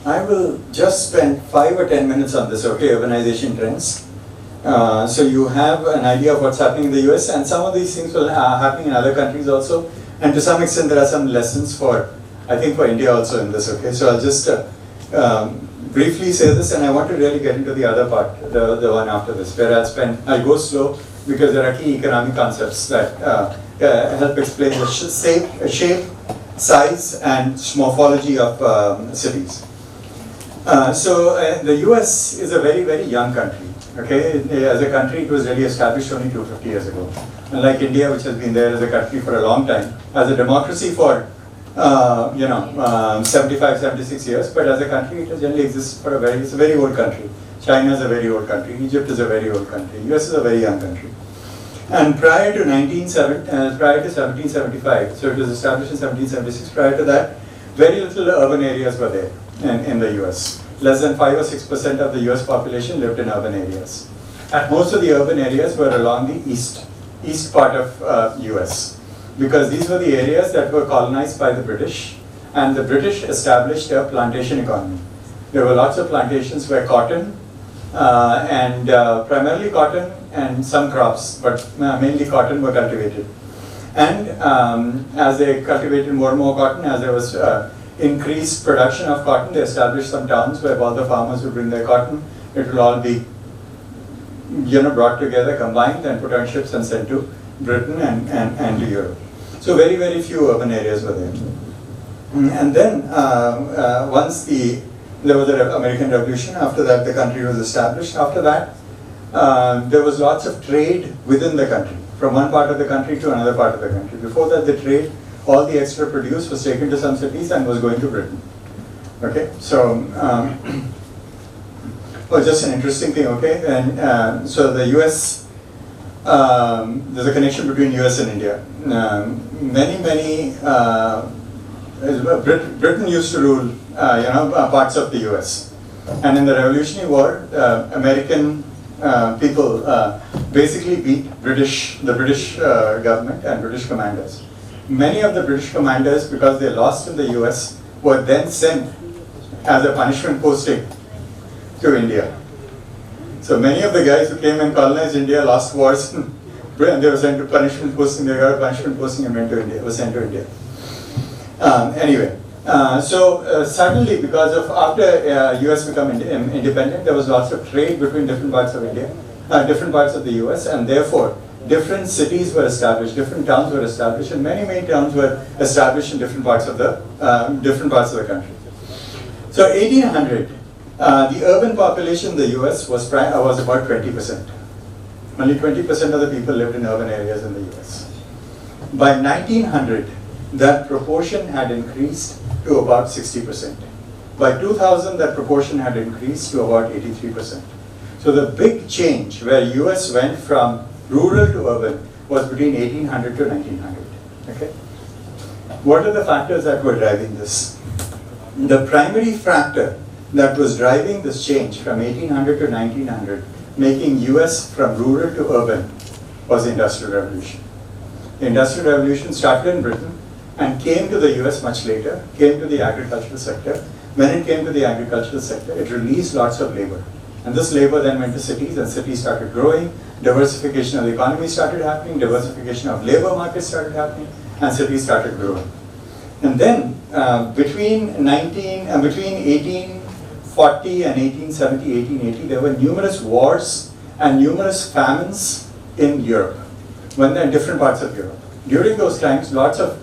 I will just spend 5 or 10 minutes on this, okay, urbanization trends. So you have an idea of what's happening in the US, and some of these things will happen in other countries also. And to some extent, there are some lessons for, I think, for India also in this, okay? So I'll just briefly say this, and I want to really get into the other part, the one after this, where I'll go slow, because there are key economic concepts that help explain the shape, size, and morphology of cities. The US is a very, very young country. Okay, as a country, it was really established only 250 years ago. Unlike India, which has been there as a country for a long time, as a democracy for 75, 76 years, but as a country, it has generally existed for it's a very old country. China is a very old country. Egypt is a very old country. US is a very young country. And prior to 1775, so it was established in 1776. Prior to that, very little urban areas were there in the US. Less than 5 or 6% of the US population lived in urban areas. And most of the urban areas were along the east part of US, because these were the areas that were colonized by the British, and the British established a plantation economy. There were lots of plantations where cotton, primarily cotton and some crops, but mainly cotton were cultivated. And as they cultivated more and more cotton, as there was increased production of cotton, they established some towns where all the farmers would bring their cotton. It will all be brought together, combined, and put on ships and sent to Britain and to Europe. So very, very few urban areas were there. And then once there was the American Revolution, after that the country was established. After that, there was lots of trade within the country, from one part of the country to another part of the country. Before that, the trade, all the extra produce was taken to some cities and was going to Britain. Okay, so just an interesting thing. Okay, and so the U.S. There's a connection between U.S. and India. Britain used to rule, parts of the U.S. And in the Revolutionary War, American people basically beat the British government and British commanders. Many of the British commanders, because they lost in the US, were then sent as a punishment posting to India. So many of the guys who came and colonized India lost wars, and they were sent to punishment posting. They got a punishment posting and were sent to India. Suddenly, because of after US become independent, there was lots of trade between different parts of India, different parts of the US, and therefore different cities were established, different towns were established, and many towns were established in different parts of the country. So 1800, the urban population in the US was about 20%. Only 20% of the people lived in urban areas in the US. By 1900, that proportion had increased to about 60%. By 2000, that proportion had increased to about 83%. So the big change where US went from rural to urban was between 1800 to 1900. Okay? What are the factors that were driving this? The primary factor that was driving this change from 1800 to 1900, making US from rural to urban, was the Industrial Revolution. The Industrial Revolution started in Britain and came to the US much later, came to the agricultural sector. When it came to the agricultural sector, it released lots of labor. And this labor then went to cities, and cities started growing, diversification of the economy started happening, diversification of labor markets started happening, and cities started growing. And then between 1840 and 1870, 1880, there were numerous wars and numerous famines in Europe, in different parts of Europe. During those times, lots of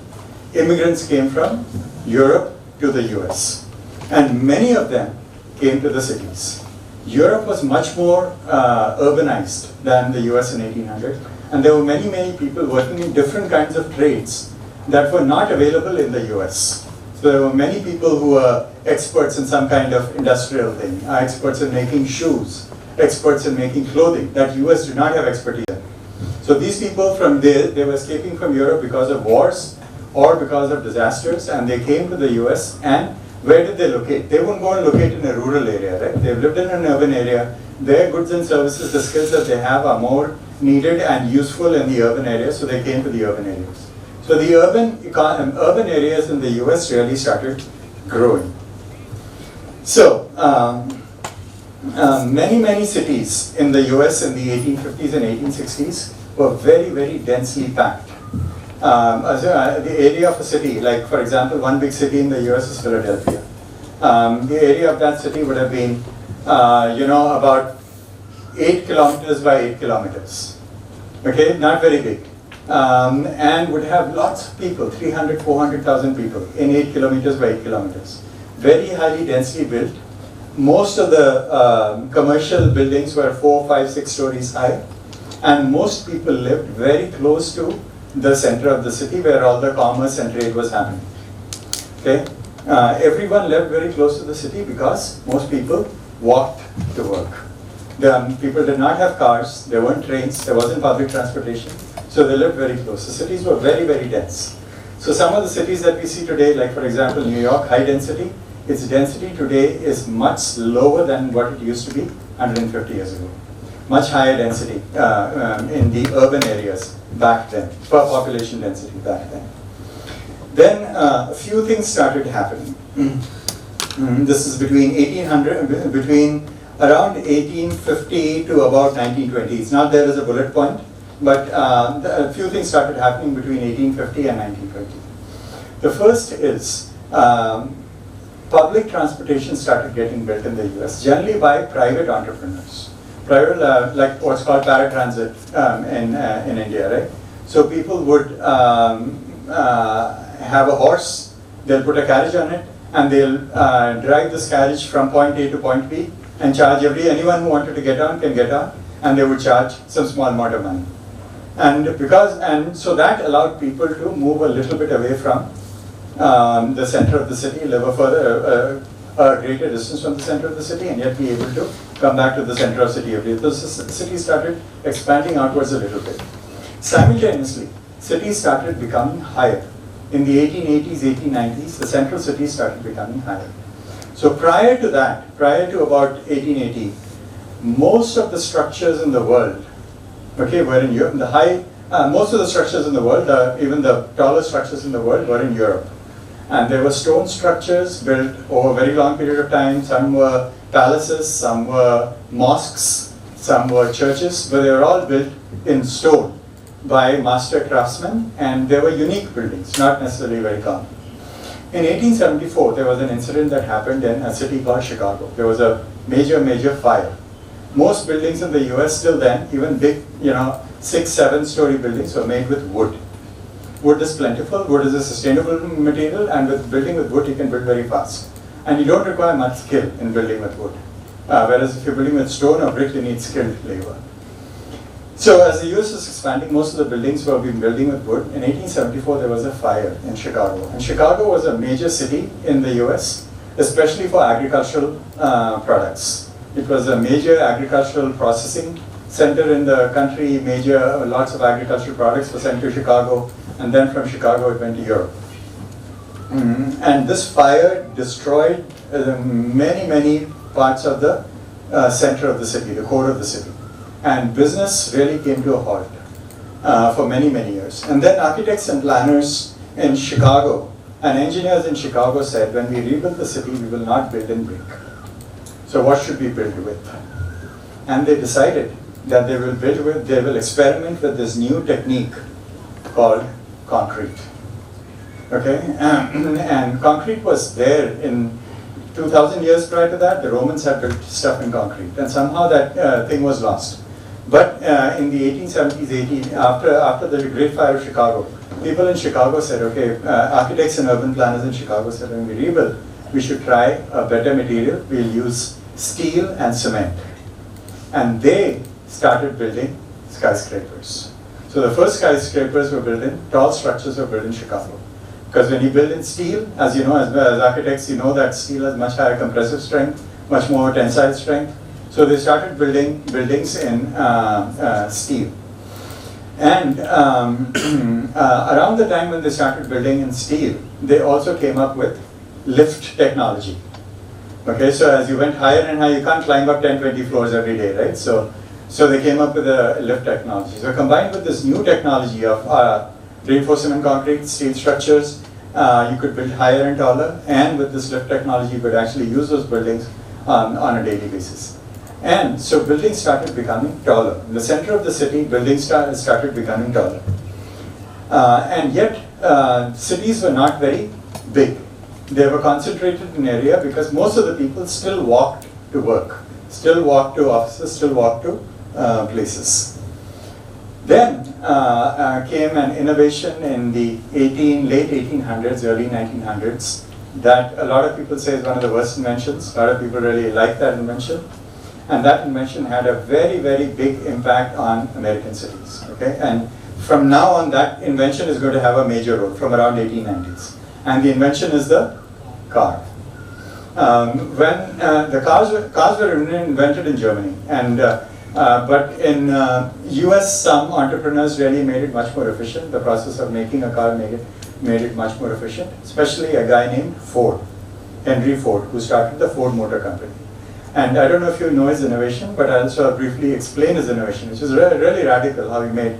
immigrants came from Europe to the US, and many of them came to the cities. Europe was much more urbanized than the US in 1800, and there were many people working in different kinds of trades that were not available in the US. So there were many people who were experts in some kind of industrial thing, experts in making shoes, experts in making clothing that US did not have expertise in. So these people from there, they were escaping from Europe because of wars or because of disasters, and they came to the US. And where did they locate? They wouldn't go and locate in a rural area, right? They've lived in an urban area. Their goods and services, the skills that they have are more needed and useful in the urban areas, so they came to the urban areas. So the urban areas in the US really started growing. So, many cities in the US in the 1850s and 1860s were very, very densely packed. The area of a city, like for example, one big city in the US is Philadelphia. The area of that city would have been, about 8 kilometers by 8 kilometers. Okay, not very big. And would have lots of people, 300, 400,000 people in 8 kilometers by 8 kilometers. Very highly densely built. Most of the commercial buildings were 4, 5, 6 stories high. And most people lived very close to the center of the city where all the commerce and trade was happening. Okay? Everyone lived very close to the city because most people walked to work. People did not have cars, there weren't trains, there wasn't public transportation, so they lived very close. The cities were very, very dense. So some of the cities that we see today, like for example New York, high density, its density today is much lower than what it used to be 150 years ago. Much higher density in the urban areas back then, per population density back then. Then a few things started happening. This is between around 1850 to about 1920. It's not there as a bullet point, but a few things started happening between 1850 and 1920. The first is public transportation started getting built in the US, generally by private entrepreneurs. Private, like what's called paratransit in India, right? So people would have a horse, they'll put a carriage on it, and they'll drive this carriage from point A to point B and charge anyone who wanted to get on can get on, and they would charge some small amount of money. And so that allowed people to move a little bit away from the center of the city, live a greater distance from the center of the city, and yet be able to come back to the center of the city every day. So the city started expanding outwards a little bit. Simultaneously, cities started becoming higher. In the 1880s, 1890s, the central cities started becoming higher. So prior to that, prior to about 1880, most of the structures in the world, okay, were in Europe. Most of the structures in the world, even the taller structures in the world, were in Europe. And there were stone structures built over a very long period of time. Some were palaces, some were mosques, some were churches, but they were all built in stone by master craftsmen, and they were unique buildings, not necessarily very common. In 1874, there was an incident that happened in a city called Chicago. There was a major fire. Most buildings in the US till then, even big, 6, 7 story buildings, were made with wood. Wood is plentiful, wood is a sustainable material, and with building with wood, you can build very fast. And you don't require much skill in building with wood. Whereas if you're building with stone or brick, you need skilled labor. So as the US was expanding, most of the buildings were being building with wood. In 1874, there was a fire in Chicago. And Chicago was a major city in the US, especially for agricultural products. It was a major agricultural processing center in the country. Lots of agricultural products were sent to Chicago, and then from Chicago it went to Europe. And this fire destroyed many parts of the center of the city, the core of the city. And business really came to a halt for many years. And then architects and planners in Chicago and engineers in Chicago said, when we rebuild the city, we will not build in brick. So what should we build with? And they decided that they will experiment with this new technique called concrete. Okay, and concrete was there in 2,000 years prior to that. The Romans had built stuff in concrete, and somehow that thing was lost. But in the 1870s, after the Great Fire of Chicago, people in Chicago said, okay, architects and urban planners in Chicago said, when we rebuild, we should try a better material. We'll use steel and cement. And they started building skyscrapers. So the first skyscrapers were built tall structures were built in Chicago. Because when you build in steel, as you know, as architects, you know that steel has much higher compressive strength, much more tensile strength. So they started building buildings in steel. And around the time when they started building in steel, they also came up with lift technology. Okay, so as you went higher and higher, you can't climb up 10, 20 floors every day, right? So they came up with a lift technology. So combined with this new technology of reinforcement concrete, steel structures, you could build higher and taller, and with this lift technology, you could actually use those buildings on a daily basis. And so buildings started becoming taller. In the center of the city, buildings started becoming taller. And yet, cities were not very big. They were concentrated in area because most of the people still walked to work, still walked to offices, still walked to places. Then came an innovation in the late 1800s, early 1900s, that a lot of people say is one of the worst inventions. A lot of people really like that invention. And that invention had a very, very big impact on American cities. Okay? And from now on, that invention is going to have a major role from around 1890s. And the invention is the car. When the cars were invented in Germany, and but in US, some entrepreneurs really made it much more efficient. The process of making a car made it much more efficient, especially a guy named Ford, Henry Ford, who started the Ford Motor Company. And I don't know if you know his innovation, but I'll sort of briefly explain his innovation, which is really radical, how he made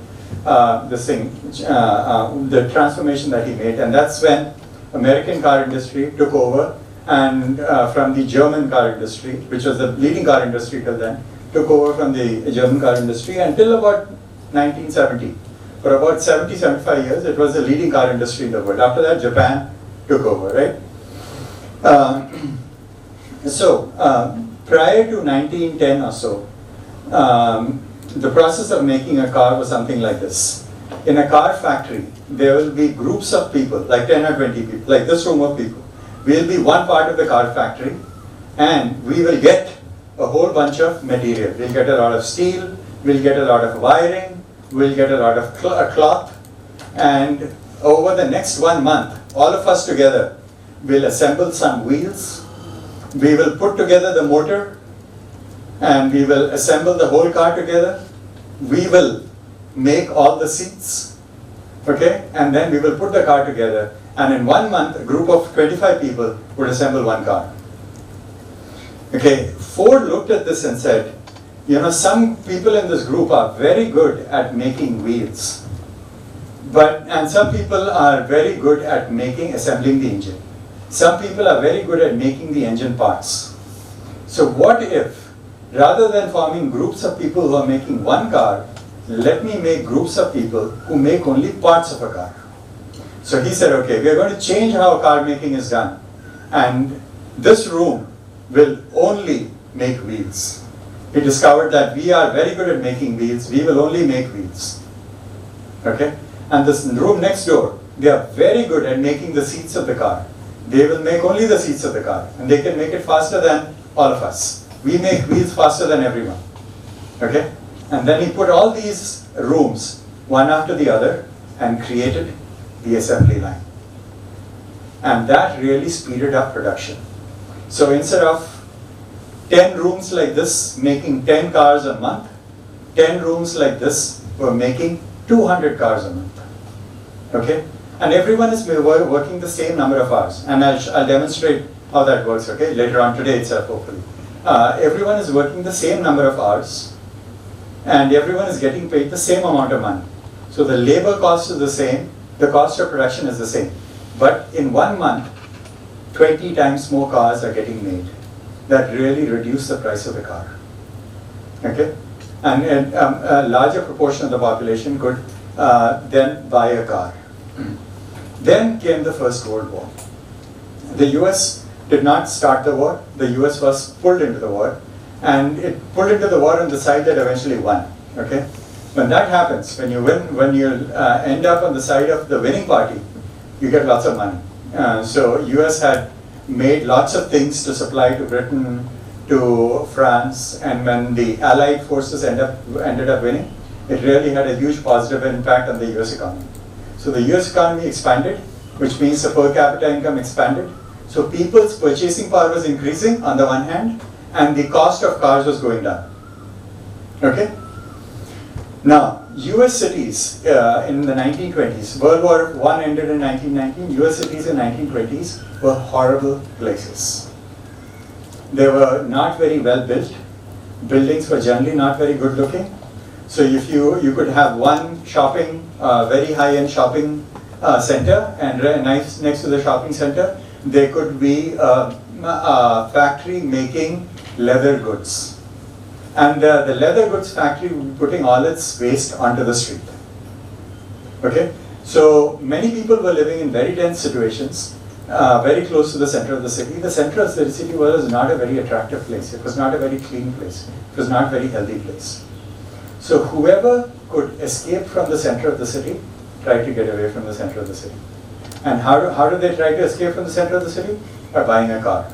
this thing, the transformation that he made. And that's when American car industry took over, and from the German car industry, which was the leading car industry till then, took over from the German car industry until about 1970. For about 70, 75 years, it was the leading car industry in the world. After that, Japan took over, right? Prior to 1910 or so, the process of making a car was something like this. In a car factory, there will be groups of people, like 10 or 20 people, like this room of people. We'll be one part of the car factory, and we will get a whole bunch of material. We'll get a lot of steel, we'll get a lot of wiring, we'll get a lot of cloth, and over the next 1 month, all of us together will assemble some wheels. We will put together the motor, and we will assemble the whole car together. We will make all the seats, okay? And then we will put the car together. And in 1 month, a group of 25 people would assemble one car. Okay, Ford looked at this and said, you know, some people in this group are very good at making wheels, and some people are very good at assembling the engine. Some people are very good at making the engine parts. So what if, rather than forming groups of people who are making one car, let me make groups of people who make only parts of a car. So he said, okay, we are going to change how car making is done. And this room will only make wheels. He discovered that we are very good at making wheels, we will only make wheels. Okay? And this room next door, they are very good at making the seats of the car. They will make only the seats of the car, and they can make it faster than all of us. We make wheels faster than everyone. Okay? And then he put all these rooms, one after the other, and created the assembly line. And that really speeded up production. So instead of 10 rooms like this making 10 cars a month, 10 rooms like this were making 200 cars a month. Okay? And everyone is working the same number of hours. And I'll demonstrate how that works, okay, later on today itself, hopefully. Everyone is working the same number of hours, and everyone is getting paid the same amount of money. So the labor cost is the same, the cost of production is the same. But in 1 month, 20 times more cars are getting made. That really reduced the price of the car. Okay? And a larger proportion of the population could then buy a car. Then came the First World War. The US did not start the war. The US was pulled into the war, and it pulled into the war on the side that eventually won. Okay? When that happens, when you win, when you end up on the side of the winning party, you get lots of money. So US had made lots of things to supply to Britain, to France, and when the Allied forces ended up winning, it really had a huge positive impact on the US economy. So the US economy expanded, which means the per capita income expanded. So people's purchasing power was increasing on the one hand, and the cost of cars was going down. Okay? Now, US cities in the 1920s, World War I ended in 1919, US cities in 1920s were horrible places. They were not very well built. Buildings were generally not very good looking. So if you could have one shopping, very high-end shopping center, and next to the shopping center, there could be a factory making leather goods. And the leather goods factory would be putting all its waste onto the street. Okay? So many people were living in very dense situations, very close to the center of the city. The center of the city was not a very attractive place. It was not a very clean place. It was not a very healthy place. So whoever could escape from the center of the city tried to get away from the center of the city. And how did they try to escape from the center of the city? By buying a car.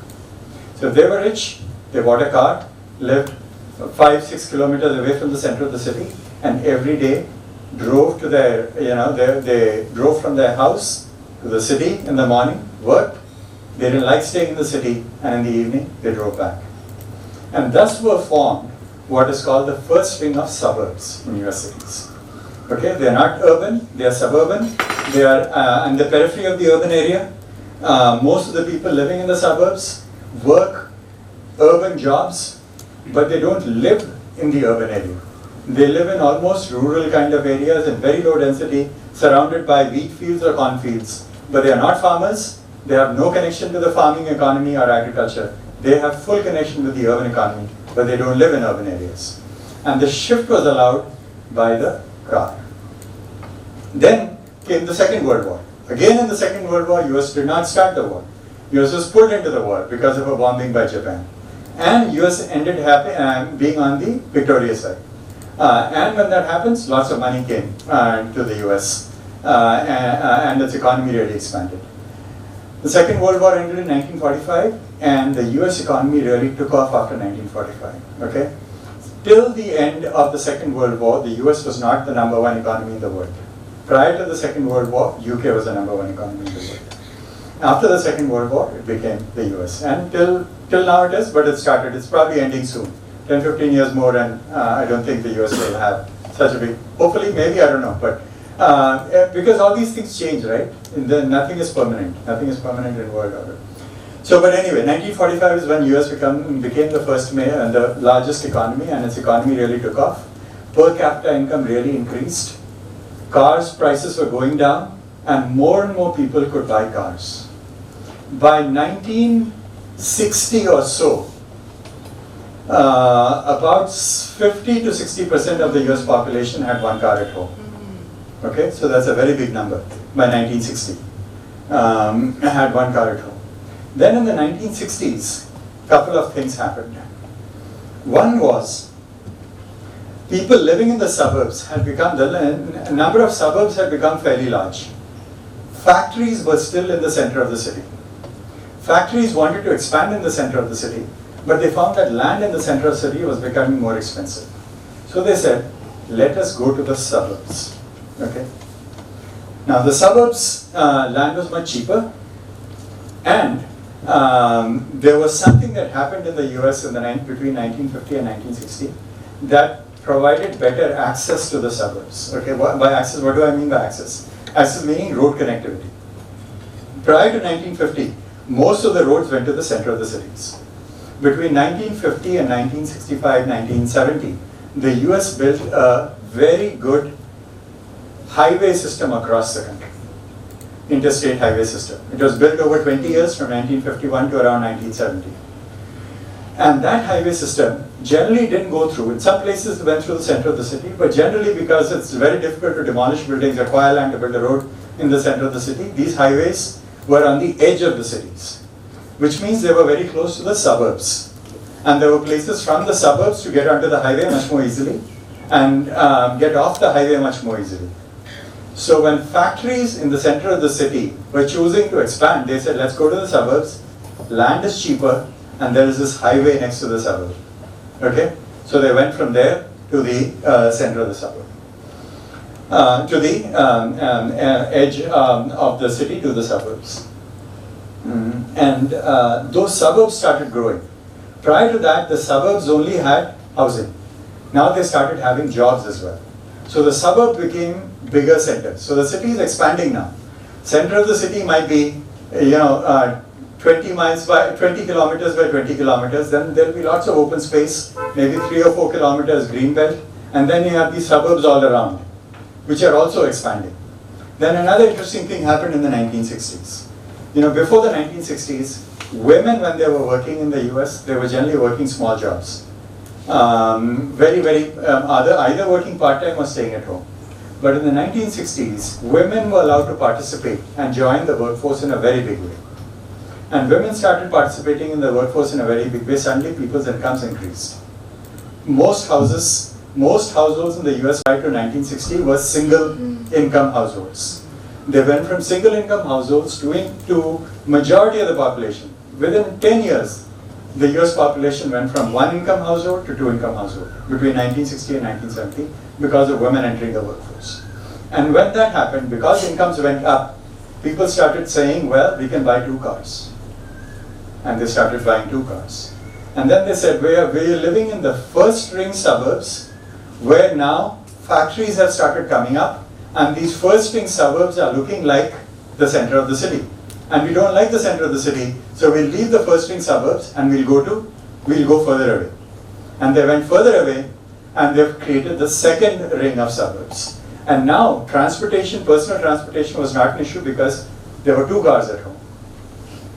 So if they were rich, they bought a car, lived 5-6 kilometers away from the center of the city, and every day drove to their, they drove from their house to the city in the morning, worked. They didn't like staying in the city, and in the evening they drove back. And thus were formed what is called the first ring of suburbs in US cities. Okay, they are not urban, they are suburban. They are in the periphery of the urban area. Most of the people living in the suburbs work urban jobs, but they don't live in the urban area. They live in almost rural kind of areas in very low density, surrounded by wheat fields or corn fields. But they are not farmers. They have no connection to the farming economy or agriculture. They have full connection with the urban economy, but they don't live in urban areas. And the shift was allowed by the car. Then came the Second World War. Again in the Second World War, US did not start the war. US was pulled into the war because of a bombing by Japan. And US ended being on the victorious side. And when that happens, lots of money came to the US and its economy really expanded. The Second World War ended in 1945, and the US economy really took off after 1945. Okay? Till the end of the Second World War, the US was not the #1 economy in the world. Prior to the Second World War, UK was the #1 economy in the world. After the Second World War, it became the US. And till now it is, but it started. It's probably ending soon. 10, 15 years more, and I don't think the US will have such a big, hopefully, maybe, I don't know. But because all these things change, right? Nothing is permanent. Nothing is permanent in world order. So, but anyway, 1945 is when US became the first and the largest economy, and its economy really took off. Per capita income really increased. Cars prices were going down, and more people could buy cars. By 1960 or so, about 50 to 60% of the US population had one car at home. Okay, so that's a very big number by 1960. Had one car at home. Then in the 1960s, a couple of things happened. One was, people living in the suburbs had become, the number of suburbs had become fairly large. Factories were still in the center of the city. Factories wanted to expand in the center of the city, but they found that land in the center of the city was becoming more expensive. So they said, let us go to the suburbs. Okay. Now the suburbs, land was much cheaper, and there was something that happened in the US between 1950 and 1960 that provided better access to the suburbs. Okay, by access, what do I mean by access? Access meaning road connectivity. Prior to 1950, most of the roads went to the center of the cities. Between 1950 and 1965, 1970, the US built a very good highway system across the country. Interstate highway system. It was built over 20 years from 1951 to around 1970. And that highway system generally didn't go through. In some places it went through the center of the city, but generally because it's very difficult to demolish buildings, acquire land to build a road in the center of the city, these highways were on the edge of the cities, which means they were very close to the suburbs. And there were places from the suburbs to get onto the highway much more easily and get off the highway much more easily. So when factories in the center of the city were choosing to expand, they said, let's go to the suburbs, land is cheaper, and there is this highway next to the suburb. Okay? So they went from there to the center of the suburb. To the edge of the city to the suburbs. And those suburbs started growing. Prior to that, the suburbs only had housing. Now they started having jobs as well. So the suburb became bigger centers. So the city is expanding now. Center of the city might be, 20 kilometers by 20 kilometers. Then there will be lots of open space, maybe 3 or 4 kilometers green belt, and then you have these suburbs all around, which are also expanding. Then another interesting thing happened in the 1960s. You know, before the 1960s, women, when they were working in the US, they were generally working small jobs. Either working part-time or staying at home. But in the 1960s, women were allowed to participate and join the workforce in a very big way. And women started participating in the workforce in a very big way. Suddenly, people's incomes increased. Most households in the US prior to 1960 were single-income households. They went from single-income households to majority of the population. Within 10 years, the US population went from one-income household to two-income household between 1960 and 1970 because of women entering the workforce. And when that happened, because incomes went up, people started saying, well, we can buy 2 cars. And they started buying 2 cars. And then they said, we're living in the first-ring suburbs where now factories have started coming up, and these first-ring suburbs are looking like the center of the city. And we don't like the center of the city, so we'll leave the first-ring suburbs and we'll go further away. And they went further away, and they've created the second ring of suburbs. And now, personal transportation was not an issue because there were 2 cars at home.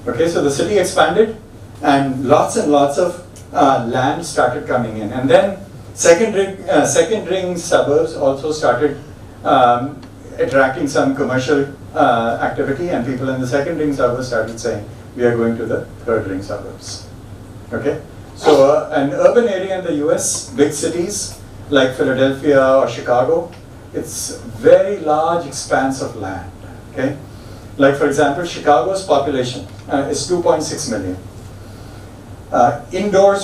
Okay, so the city expanded, and lots of land started coming in. And then second ring suburbs also started attracting some commercial activity, and people in the second ring suburbs started saying, we are going to the third ring suburbs. Okay? So an urban area in the US, big cities like Philadelphia or Chicago, it's very large expanse of land. Okay? Like for example, Chicago's population is 2.6 million. Indoor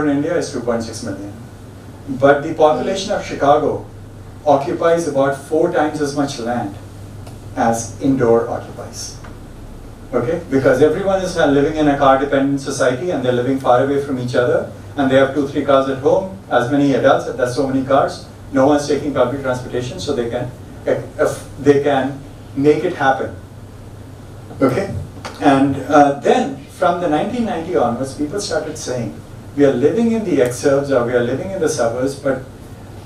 in India is 2.6 million. But the population of Chicago occupies about 4 times as much land as indoor occupies. Okay? Because everyone is living in a car-dependent society, and they're living far away from each other, and they have 2-3 cars at home, as many adults, that's so many cars. No one's taking public transportation, so they can make it happen. Okay? And then, from the 1990 onwards, people started saying, we are living in the exurbs, or we are living in the suburbs, but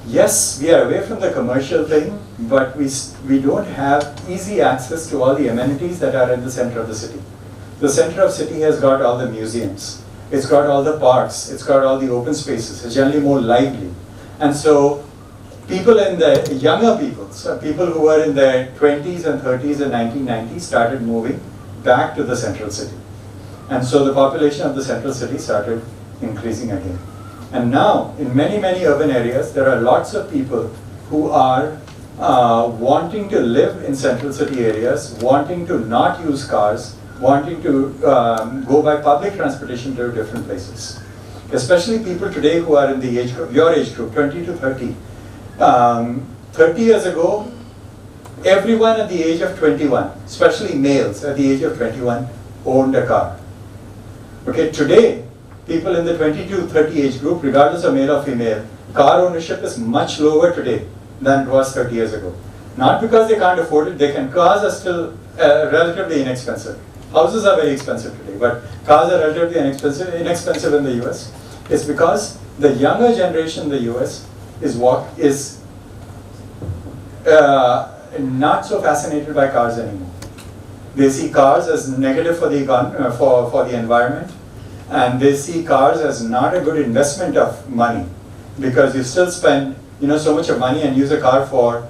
yes, we are away from the commercial thing, but we don't have easy access to all the amenities that are in the center of the city. The center of the city has got all the museums, it's got all the parks, it's got all the open spaces, it's generally more lively. And so people in the younger people, so people who were in their 20s and 30s and 1990s started moving back to the central city. And so the population of the central city started increasing again. And now, in many urban areas, there are lots of people who are wanting to live in central city areas, wanting to not use cars, wanting to go by public transportation to different places. Especially people today who are in the age group, your age group, 20 to 30. 30 years ago, everyone at the age of 21, especially males at the age of 21, owned a car. Okay, today, people in the 20 to 30 age group, regardless of male or female, car ownership is much lower today than it was 30 years ago. Not because they can't afford it, cars are still relatively inexpensive. Houses are very expensive today, but cars are relatively inexpensive in the US. It's because the younger generation in the US is not so fascinated by cars anymore. They see cars as negative for the for the environment, and they see cars as not a good investment of money, because you still spend so much of money and use a car for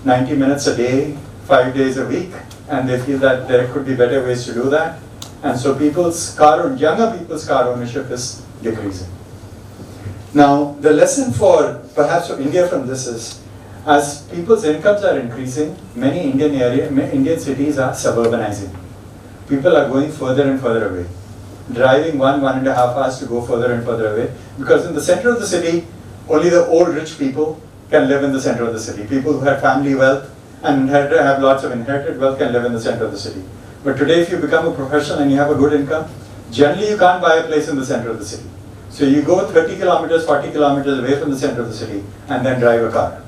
90 minutes a day, 5 days a week, and they feel that there could be better ways to do that, and so younger people's car ownership is decreasing. Now, the lesson perhaps for India from this is, as people's incomes are increasing, many Indian cities are suburbanizing. People are going further and further away, driving 1.5 hours to go further and further away, because in the center of the city, only the old rich people can live in the center of the city. People who have family wealth and have lots of inherited wealth can live in the center of the city. But today, if you become a professional and you have a good income, generally you can't buy a place in the center of the city. So you go 30 kilometers, 40 kilometers away from the center of the city and then drive a car.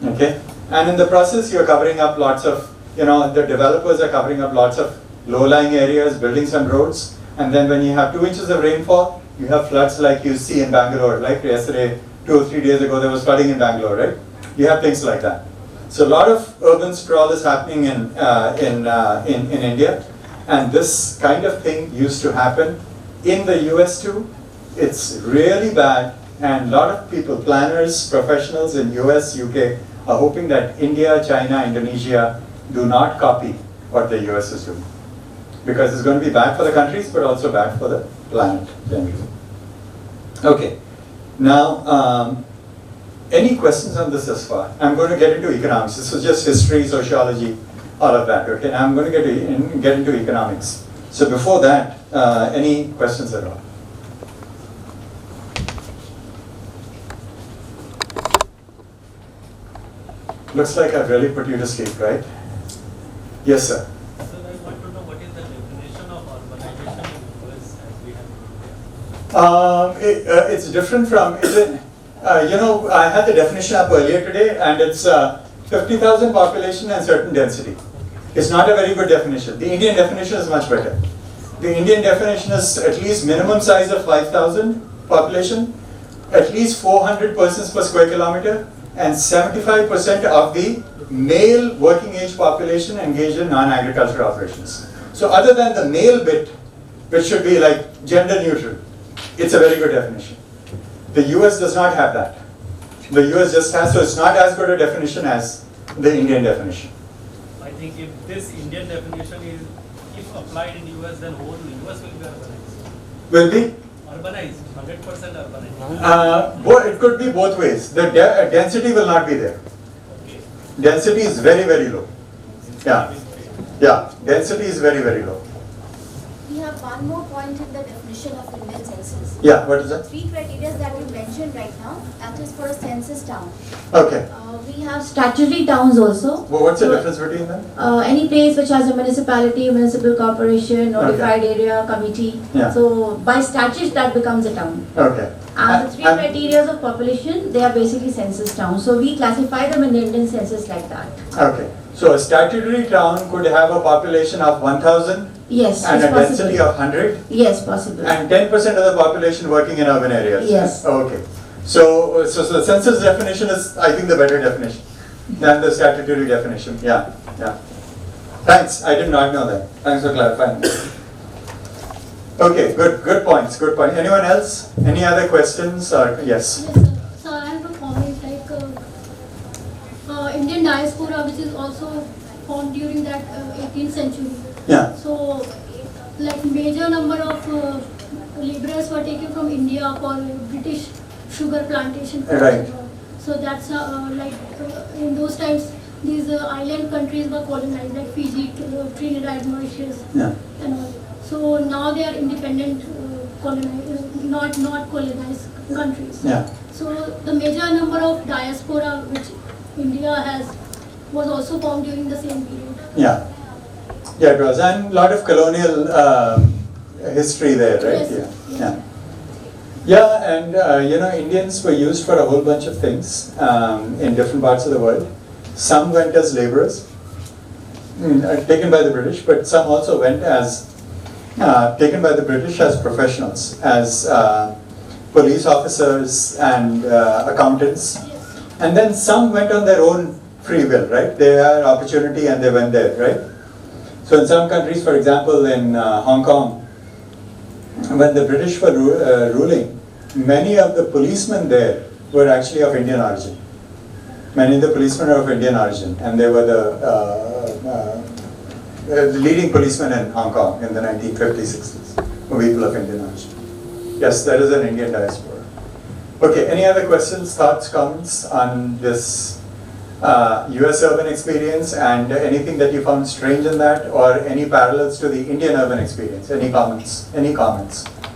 Okay? And in the process, you're covering up lots of, the developers are covering up lots of low-lying areas, building some roads, and then when you have 2 inches of rainfall, you have floods like you see in Bangalore. Like yesterday, 2 or 3 days ago, there was flooding in Bangalore, right? You have things like that. So a lot of urban sprawl is happening in India, and this kind of thing used to happen in the US too. It's really bad, and a lot of people, planners, professionals in US, UK, are hoping that India, China, Indonesia do not copy what the US is doing. Because it's going to be bad for the countries, but also bad for the planet generally. Okay, now, any questions on this thus far? I'm going to get into economics. This was just history, sociology, all of that. Okay, now I'm going to get into economics. So before that, any questions at all? Looks like I've really put you to sleep, right? Yes, sir. So I want to know what is the definition of urbanization in US as we have in India? It's different from, I had the definition up earlier today, and it's 50,000 population and certain density. It's not a very good definition. The Indian definition is much better. The Indian definition is at least minimum size of 5,000 population, at least 400 persons per square kilometer, and 75% of the male working age population engaged in non-agricultural operations. So other than the male bit, which should be like gender neutral, it's a very good definition. The US does not have that. The US just has, so it's not as good a definition as the Indian definition. I think if this Indian definition is, if applied in US, then whole US will be urbanized. Will be? Urbanized, 100% urbanized. It could be both ways. The density will not be there. Okay. Density is very, very low. Yeah. Yeah, density is very, very low. We have one more point in the definition of Indian census. Yeah, what is that? Three criteria that you mentioned right now, that is for a census town. Okay. We have statutory towns also. Well, what's the difference between them? Any place which has a municipality, municipal corporation, notified area, committee. Yeah. So by statute that becomes a town. Okay. And the three criteria of population, they are basically census towns. So we classify them in the Indian census like that. Okay. So a statutory town could have a population of 1,000 Yes, and it's a density possible. of 100 Yes, possible. and 10% of the population working in urban areas. Yes. Okay. So the census definition is, I think, the better definition than the statutory definition. Yeah, yeah. Thanks. I did not know that. Thanks for clarifying. Okay, good points. Good point. Anyone else? Any other questions? Or yes. Yes, sir. So I have a comment like Indian diaspora, which is also formed during that 18th century. Yeah. So, like major number of laborers were taken from India for British sugar plantation. Right. So that's in those times these island countries were colonized, like Fiji, Trinidad, Mauritius, Yeah. and all. So now they are independent, not colonized countries. Yeah. So the major number of diaspora which India has was also formed during the same period. Yeah. Yeah, it was. And a lot of colonial history there, right? Yes. Yeah. Yeah, and Indians were used for a whole bunch of things in different parts of the world. Some went as laborers, taken by the British, but some also went as taken by the British as professionals, as police officers and accountants. Yes. And then some went on their own free will, right? They had opportunity and they went there, right? So in some countries, for example, in Hong Kong, when the British were ruling, many of the policemen there were actually of Indian origin. Many of the policemen are of Indian origin, and they were the leading policemen in Hong Kong in the 1950s, 60s, were people of Indian origin. Yes, that is an Indian diaspora. Okay, any other questions, thoughts, comments on this US urban experience and anything that you found strange in that, or any parallels to the Indian urban experience? Any comments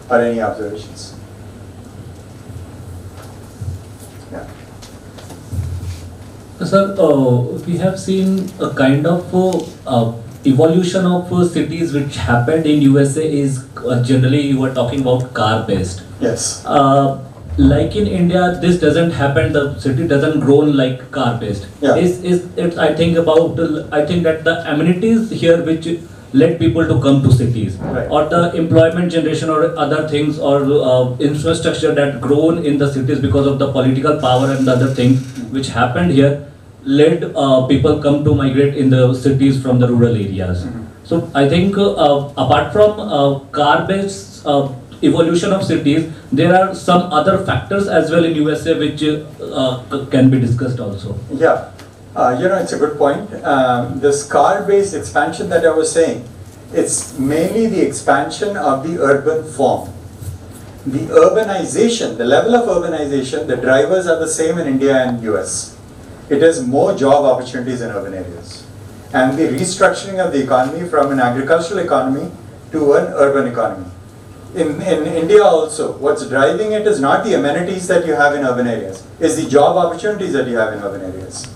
or any observations? Yeah. Sir, we have seen a kind of evolution of cities which happened in USA is generally you were talking about car based. Yes. Like in India, this doesn't happen. The city doesn't grow like car based. Yeah. It's I think that the amenities here which led people to come to cities, Right. or the employment generation or other things, or infrastructure that grown in the cities because of the political power and the other things which happened here, led people come to migrate in the cities from the rural areas. So I think apart from car-based evolution of cities, there are some other factors as well in USA which can be discussed also. Yeah, it's a good point. This car-based expansion that I was saying, it's mainly the expansion of the urban form. The urbanization, the level of urbanization, the drivers are the same in India and US. It has more job opportunities in urban areas. And the restructuring of the economy from an agricultural economy to an urban economy. In India also, what's driving it is not the amenities that you have in urban areas, it's the job opportunities that you have in urban areas.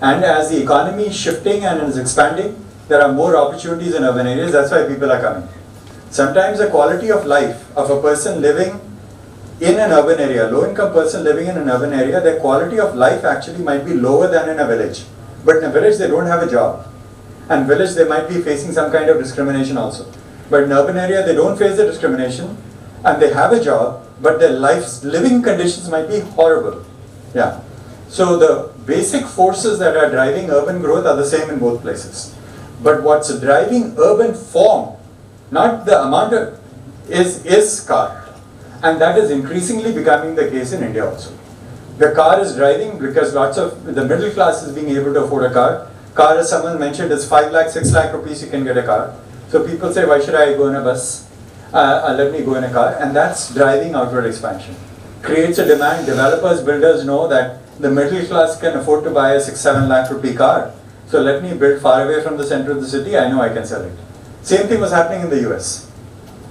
And as the economy is shifting and is expanding, there are more opportunities in urban areas, that's why people are coming. Sometimes the quality of life of a person living in an urban area, low-income person living in an urban area, their quality of life actually might be lower than in a village. But in a village, they don't have a job. And village, they might be facing some kind of discrimination also. But in urban area, they don't face the discrimination, and they have a job, but their life's living conditions might be horrible. Yeah. So the basic forces that are driving urban growth are the same in both places. But what's driving urban form, not the amount of, is car. And that is increasingly becoming the case in India also. The car is driving because lots of the middle class is being able to afford a car. Car, as someone mentioned, is 5 lakh, 6 lakh rupees you can get a car. So people say, why should I go in a bus? Let me go in a car. And that's driving outward expansion. Creates a demand. Developers, builders know that the middle class can afford to buy a 6, 7 lakh rupee car. So let me build far away from the center of the city. I know I can sell it. Same thing was happening in the US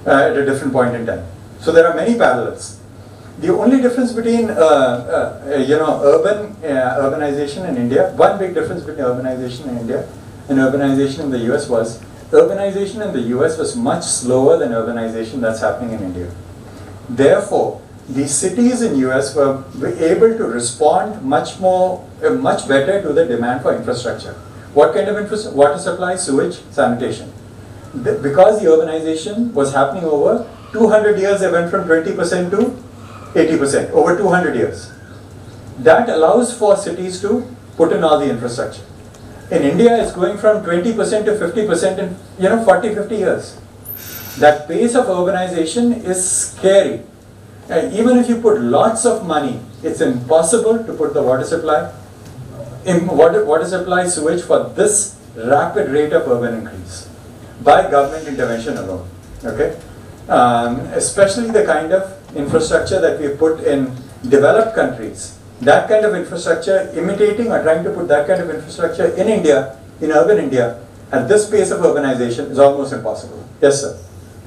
at a different point in time. So there are many parallels. The only difference between urbanization in India, one big difference between urbanization in India and urbanization in the US was, urbanization in the US was much slower than urbanization that's happening in India. Therefore, the cities in US were able to respond much better to the demand for infrastructure. What kind of infrastructure? Water supply, sewage, sanitation. Because the urbanization was happening over 200 years, they went from 20% to 80%, over 200 years. That allows for cities to put in all the infrastructure. In India, it's going from 20% to 50% in 40, 50 years. That pace of urbanization is scary. Even if you put lots of money, it's impossible to put the water supply, sewage for this rapid rate of urban increase by government intervention alone. Okay, especially the kind of infrastructure that we put in developed countries. That kind of infrastructure, imitating or trying to put that kind of infrastructure in India, in urban India, at this pace of urbanization is almost impossible. Yes, sir.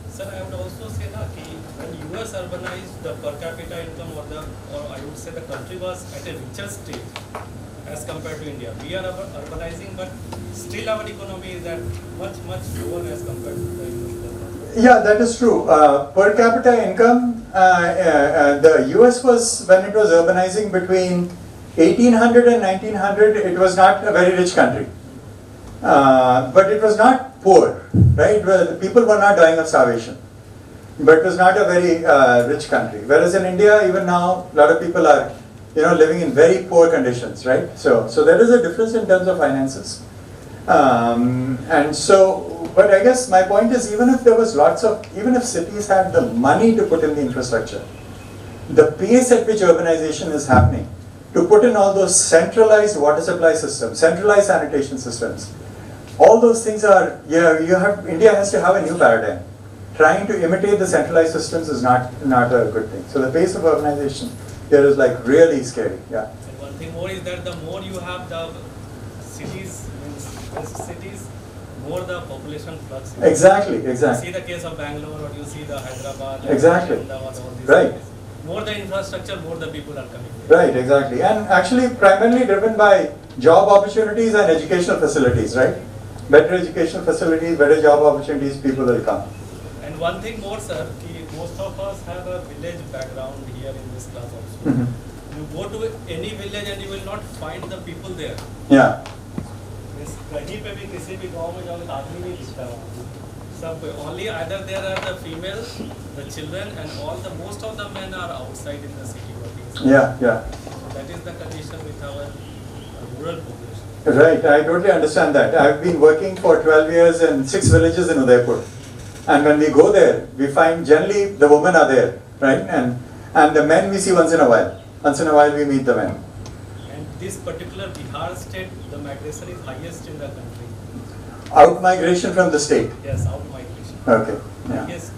Sir, I would also say that when US urbanized, the per capita income or I would say the country was at a richer stage as compared to India. We are urbanizing, but still our economy is at much lower as compared to the US. Yeah, that is true. Per capita income, the US was, when it was urbanizing between 1800 and 1900, it was not a very rich country. But it was not poor, right? Well, people were not dying of starvation. But it was not a very rich country. Whereas in India, even now, a lot of people are, living in very poor conditions, right? So there is a difference in terms of finances. But I guess my point is, even if there was even if cities had the money to put in the infrastructure, the pace at which urbanization is happening, to put in all those centralized water supply systems, centralized sanitation systems, all those things are, India has to have a new paradigm. Trying to imitate the centralized systems is not a good thing. So the pace of urbanization here is like really scary. Yeah. And one thing more is that the more you have the cities, more the population flux. Exactly. You see the case of Bangalore, or you see the Hyderabad, exactly. Ahmedabad, all these Right. cities. More the infrastructure, more the people are coming. Right, exactly. And actually primarily driven by job opportunities and educational facilities, right? Better educational facilities, better job opportunities, people will come. And one thing more, sir, most of us have a village background here in this class also. You go to any village and you will not find the people there. Yeah. कहीं पे भी किसी भी गांव में जाओगे तो आदमी नहीं दिखता वहाँ सब only either there are the female, the children, and most of the men are outside in the city working. Yeah. So that is the condition with our rural population. Right, I totally understand that. I've been working for 12 years in 6 villages in Udaipur. And when we go there, we find generally the women are there, right? And the men we see once in a while. Once in a while we meet the men. And this particular Bihar state, the migration is highest in the country. Out migration from the state. Yes, out migration. Okay, yeah. Highest.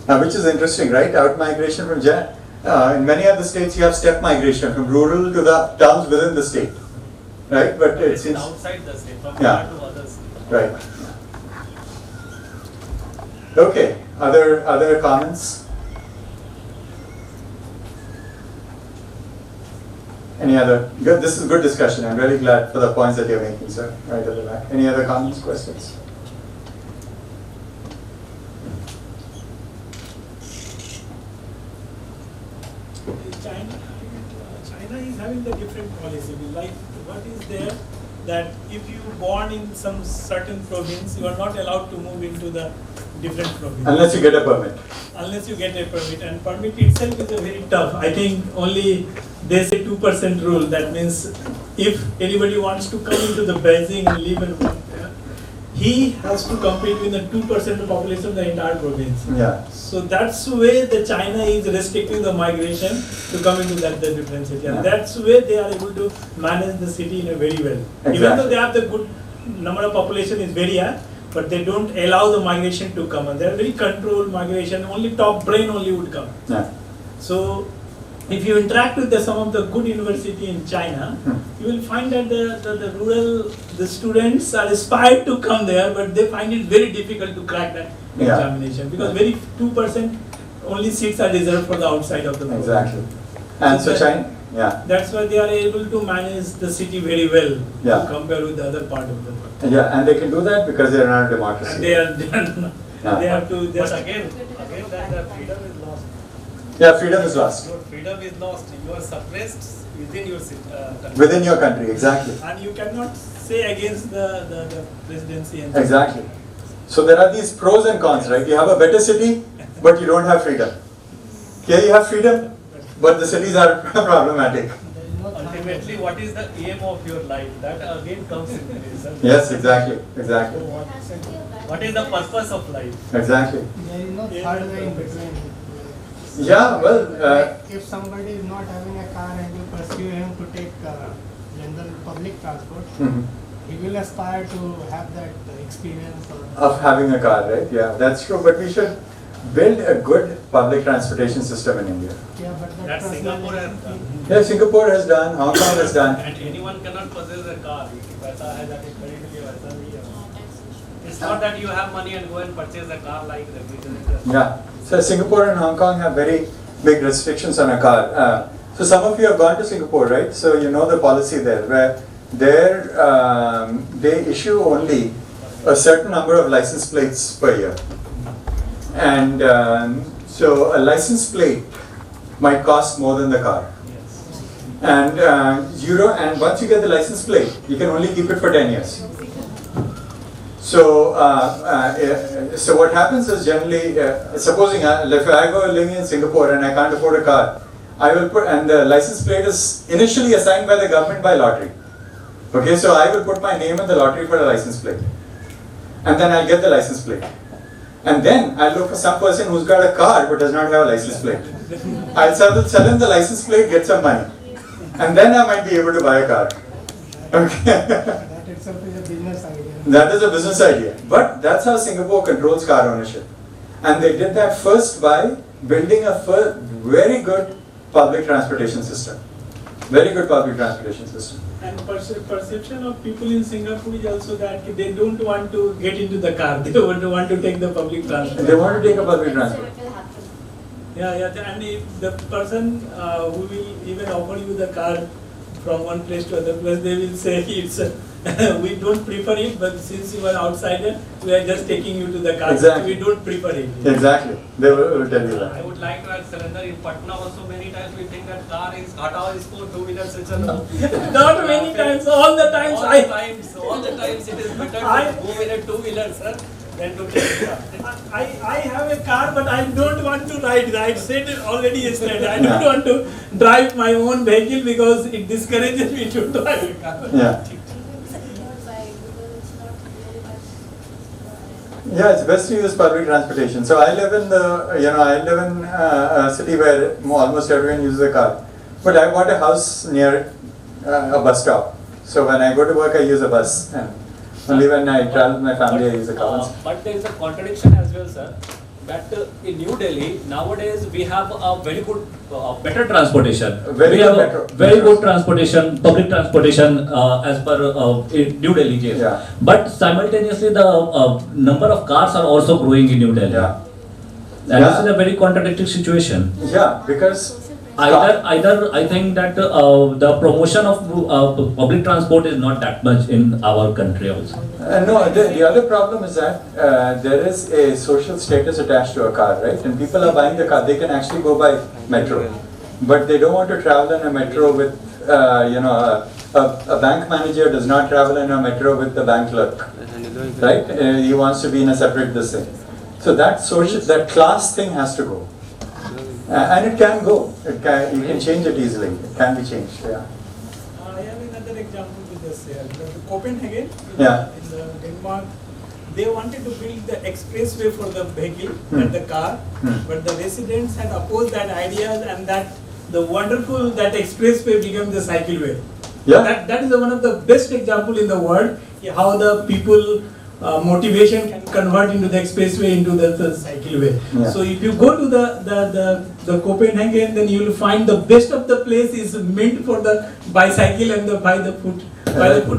Which is interesting, right? Out migration from in many other states you have step migration from rural to the towns within the state, right? But it It's seems outside the state, from Yeah. Bihar to other states. right. Okay. Other comments? Any other? Good. This is good discussion. I'm really glad for the points that you're making, sir. Right at the back. Any other comments, questions? China is having the different policy. Like, what is there that if you born in some certain province, you are not allowed to move into the different province. Unless you get a permit. Unless you get a permit, and permit itself is a very tough. I think only they say 2% rule. That means if anybody wants to come into the Beijing and live and work there, he has to compete with the 2% of population of the entire province. Yeah. So that's the way the China is restricting the migration to come into the different city, and Yeah. that's the way they are able to manage the city in a very well. Even Exactly. though they have the good number of population is very high, but they don't allow the migration to come. And they are very controlled migration. Only top brain only would come. Yeah. So if you interact with some of the good university in China, you will find that the rural, the students are aspired to come there, but they find it very difficult to crack that Yeah. examination because very 2% only seats are reserved for the outside of the program. Exactly. And so that- China. Yeah. That's why they are able to manage the city very well Yeah. compared with the other part of the world. Yeah, and they can do that because they are not a democracy. And they Yeah. have to But just again, that the freedom is lost. Yeah, freedom is lost Your freedom is lost. You are suppressed within your country. within your country. Exactly. and you cannot say against the presidency and Exactly. So there are these pros and cons, right? You have a better city, but you don't have freedom. Here you have freedom, but the cities are problematic. Ultimately, what is the aim of your life? That again comes into this. Yes, exactly. Exactly. What is the purpose of life? Exactly. There is no third way in between. Yeah, well, Like if somebody is not having a car and you pursue him to take general public transport, mhm. he will aspire to have that experience. Of having a car, right? Yeah, that's true. But we should build a good public transportation system in India. Yeah, but That Singapore has done. Yeah, Singapore has done, Hong Kong has done. And anyone cannot possess a car. वैसा है जाके खरीद लिया, वैसा नहीं है. It's not that you have money and go and purchase a car like refrigerator. Yeah. So Singapore and Hong Kong have very big restrictions on a car. So some of you have gone to Singapore, right? So you know the policy there, where they issue only a certain number of license plates per year. And so a license plate might cost more than the car. And and once you get the license plate, you can only keep it for 10 years. So so what happens is generally, supposing if I go living in Singapore and I can't afford a car, I will put, and the license plate is initially assigned by the government by lottery. Okay, so I will put my name in the lottery for the license plate, and then I'll get the license plate. And then I'll look for some person who's got a car but does not have a license plate. I'll sell him the license plate, get some money, and then I might be able to buy a car. Okay. That itself is a business idea. That is a business idea. But that's how Singapore controls car ownership. And they did that first by building a very good public transportation system. Very good public transportation system. And perception of people in Singapore is also that they don't want to get into the car. They want to take the public transport. They want to take a public transport. Yeah. And if the person who will even offer you the car from one place to other place, they will say it's we don't prefer it, but since you are outsider, we are just taking you to the car. Exactly. We don't prefer it. Exactly. They will tell you I that. would like to add, Surrender, in Patna also many times we think that car is hataao isko, two-wheelers se chalo. Not many times, all the times All the times it is better I- to go with a two-wheeler, sir. than to take a car. I have a car, but I don't want to ride. I said it already yesterday. I don't want to drive my own vehicle because it discourages me to drive a car. Yeah. Yeah, it's best to use public transportation. So I live in a city where almost everyone uses a car. But I bought a house near a bus stop. So when I go to work, I use a bus. And only when I travel with my family, I use a car. But there is a contradiction as well, sir. That in New Delhi nowadays we have a very good, better transportation. We have a very good transportation, public transportation as per in New Delhi case. Yeah. But simultaneously the number of cars are also growing in New Delhi. Yeah. And this is a very contradictory situation. Yeah, because Either I think that the promotion of public transport is not that much in our country also. no, the other problem is that there is a social status attached to a car, right? And people are buying the car. They can actually go by metro, but they don't want to travel in a metro with, a bank manager does not travel in a metro with the bank clerk, right? He wants to be in a separate this thing. So that class thing has to go. And it can go. You can change it easily. It can be changed. Yeah. I have another example with this here. The Copenhagen Yeah. in Denmark, they wanted to build the expressway for the vehicle and the car, but the residents had opposed that idea, and that the wonderful that expressway became the cycleway. Yeah. That is one of the best example in the world how the people motivation can convert into the expressway into the cycleway. Yeah. So if you go to the Copenhagen, then you will find the best of the place is meant for the bicycle and by the foot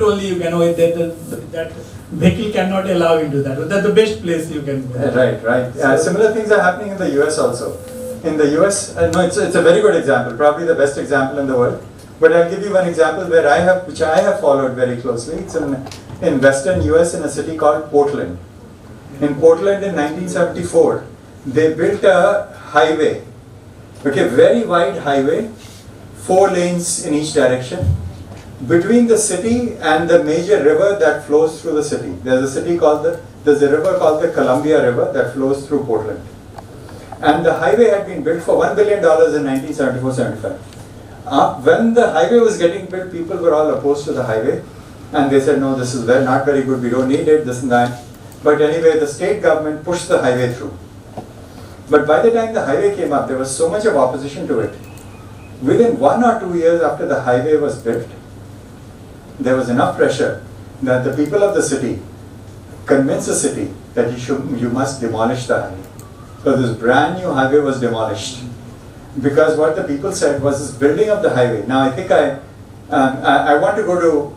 only you can avoid that vehicle cannot allow into that. That's the best place you can go. Right. Similar things are happening in the US also. In the US, no, it's a very good example, probably the best example in the world. But I'll give you one example which I have followed very closely. It's in western US in a city called Portland. In Portland in 1974, they built a highway, very wide highway, 4 lanes in each direction, between the city and the major river that flows through the city. There's a river called the Columbia River that flows through Portland. And the highway had been built for $1 billion in 1974-75. When the highway was getting built, people were all opposed to the highway. And they said, no, this is not very good, we don't need it, this and that. But anyway, the state government pushed the highway through. But by the time the highway came up, there was so much of opposition to it. Within 1 or 2 years after the highway was built, there was enough pressure that the people of the city convinced the city that you must demolish the highway. So this brand new highway was demolished. Because what the people said was this building of the highway. Now I think I want to go to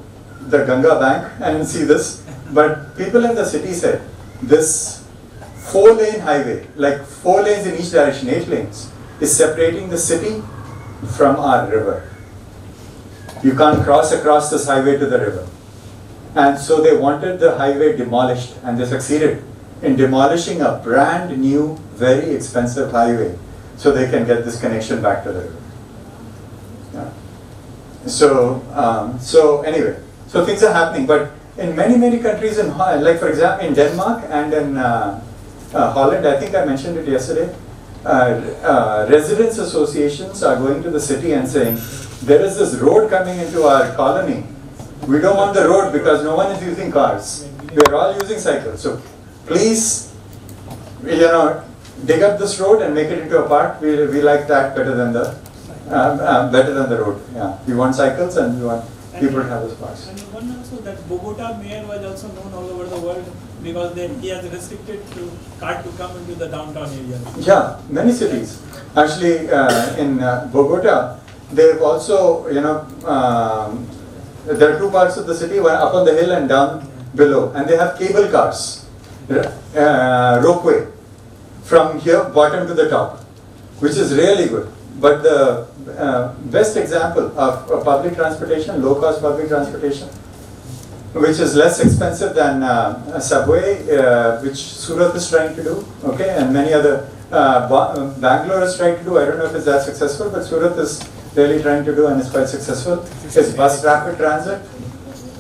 the Ganga bank and see this, but people in the city said this 4-lane highway, like 4 lanes in each direction, 8 lanes, is separating the city from our river. You can't cross across this highway to the river. And so they wanted the highway demolished, and they succeeded in demolishing a brand new, very expensive highway so they can get this connection back to the river. Yeah. So anyway, so things are happening, but in many countries, like for example in Denmark and in Holland, I think I mentioned it yesterday, residents associations are going to the city and saying, there is this road coming into our colony. We don't want the road because no one is using cars. We are all using cycles. So please, dig up this road and make it into a park. We like that better than the road. Yeah, we want cycles and we want people to have those parks. And one also that Bogota mayor was also known all over the world because he has restricted car to come into the downtown area. Yeah, many cities. Actually, in Bogota, they've also, there are 2 parts of the city, one up on the hill and down below, and they have cable cars, ropeway, from here bottom to the top, which is really good. But the best example of public transportation, low-cost public transportation, which is less expensive than a subway, which Surat is trying to do, and many other, Bangalore is trying to do. I don't know if it's that successful, but Surat is really trying to do and is quite successful. It's bus rapid transit,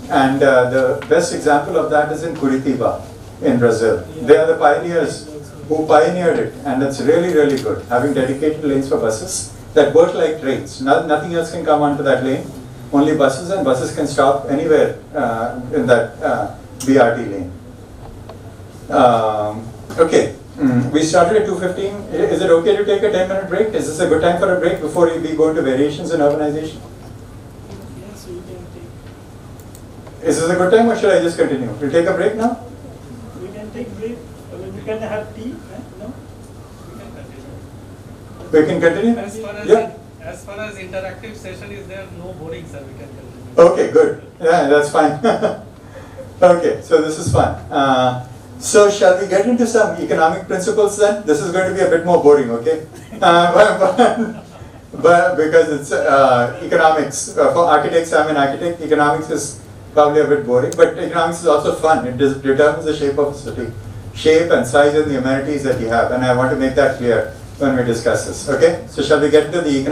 and the best example of that is in Curitiba in Brazil. They are the pioneers who pioneered it, and it's really, really good. Having dedicated lanes for buses that work like trains. Nothing else can come onto that lane, only buses, and buses can stop anywhere in that BRT lane. Okay, we started at 2:15. Is it okay to take a 10-minute break? Is this a good time for a break before we go into variations in urbanization? Yes, we can take. Is this a good time, or should I just continue? We'll take a break now? We can take break. We can have tea. No. We can continue. We can continue? Yeah. As far as interactive session is there, no boring, sir. We can continue. Okay, good. Yeah, that's fine. Okay, so this is fun. So shall we get into some economic principles then? This is going to be a bit more boring, okay? But because it's economics, for architects, I'm an architect, economics is probably a bit boring, but economics is also fun. It determines the shape of a city, shape and size and the amenities that you have, and I want to make that clear when we discuss this, okay? So shall we get into the economic